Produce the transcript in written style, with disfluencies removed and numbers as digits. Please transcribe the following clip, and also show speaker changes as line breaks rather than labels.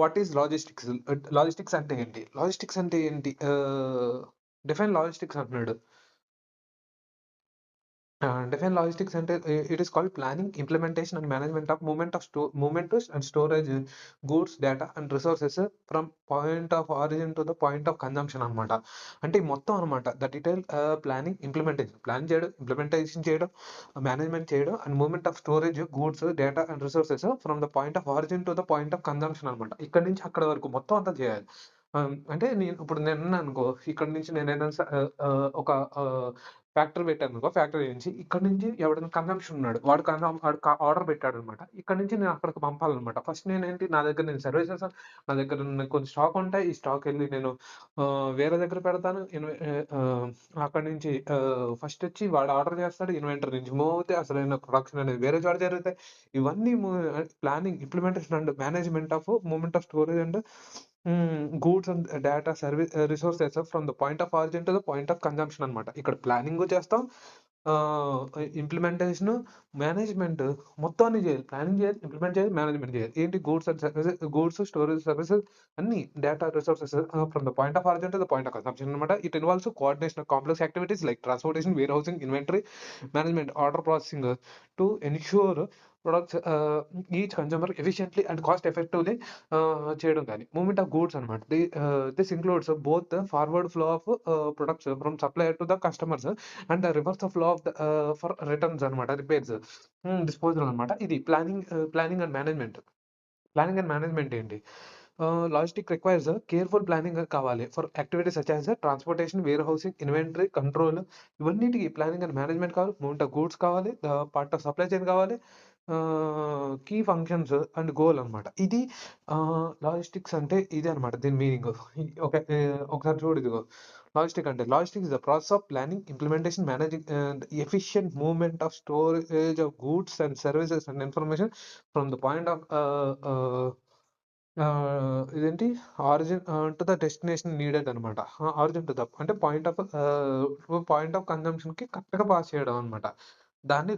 What is logistics? Logistics అంటే ఏంటి? Logistics అంటే ఏంటి? డిఫైన్ లాజిస్టిక్స్ అంటున్నాడు. డిఫైన్ లాజిస్టిక్స్ అంటే it is called planning, implementation and management of movement and storage goods, data and resources from point of origin to the point of consumption అనమాట. అంటే ఈ మొత్తం అనమాట. The detail planning, implementation. Plan చేయడం, implementation చేయడం, management చేయడం and movement of storage goods, data and resources from the point of origin to the point of consumption అనమాట. ఇక్కడి నుంచి అక్కడి వరకు మొత్తం అంతా చేయాలి. అంటే నేనున్నాననుకో, ఇక్కడి నుంచి నేనేదైనా ఒక ఆహ్ ఫ్యాక్టరీ పెట్టాననుకో, ఫ్యాక్టరీ నుంచి ఇక్కడి నుంచి ఎవడైనా కన్జంప్షన్ ఉన్నాడు. వాడు ఆర్డర్ పెట్టాడనమాట. ఇక్కడి నుంచి నేను అక్కడికి పంపాలనమాట. ఫస్ట్ నేనేంటి, నా దగ్గర నేను సర్వీసెస్, నా దగ్గర కొన్ని స్టాక్ ఉంటాయి. ఈ స్టాక్ ఎళ్లి నేను వేరే దగ్గర పెడతాను. అక్కడి నుంచి ఫస్ట్ వచ్చి వాడు ఆర్డర్ చేస్తాడు. ఇన్వెంటరీ నుంచి మూవ్ అవుతే అసలైన ప్రొడక్షన్ అనేది వేరే చోట జరుగుతాయి. ఇవన్నీ planning, implementation and management of movement of storage and goods and data resources from the point of origin to the point of consumption అనమాట. ఇక్కడ ప్లానింగు చేస్తాం. ఆహ్, ఇంప్లిమెంటేషను, మేనేజ్మెంట్ మొత్తం అన్ని చేయాలి. ప్లానింగ్ చేయాలి, ఇంప్లిమెంట్ చేయాలి, మేనేజ్మెంట్ చేయాలి. ఏంటి గూడ్స్, స్టోరేజ్ సర్వీసెస్ అన్నీ data resources from the point of origin to the point of consumption అనమాట. It involves coordination of complex activities like transportation, warehousing, inventory management, order processing to ensure products each consumer efficiently and cost effectively చేయడం గాని. Movement of goods అనమాట. This includes both the forward flow of products from supplier to the customers and the reverse flow of the for returns అనమాట. Repairs, disposal అనమాట. ఇది planning and management. Planning and management ఏంటి? Logistic requires careful planning కావాలి. For activities such as transportation, warehousing, inventory, control ఇవన్నిటికి planning and management కావాలి. Movement of goods కావాలి. Part of supply chain కావాలి. Key functions and goal అనమాట. ఇది logistics అంటే ఇదే అనమాట దీని మీనింగ్. ఒకసారి చూడు ఇదిగో. Logistic is the process of planning, implementation, managing efficient movement of storage of goods and services and information from the point of ఇదేంటి origin to the destination needed అనమాట. ఆరిజిన్ టు ద అంటే point of కన్జంప్షన్‌కి కరెక్ట్‌గా pass చేయడం అనమాట. దాన్ని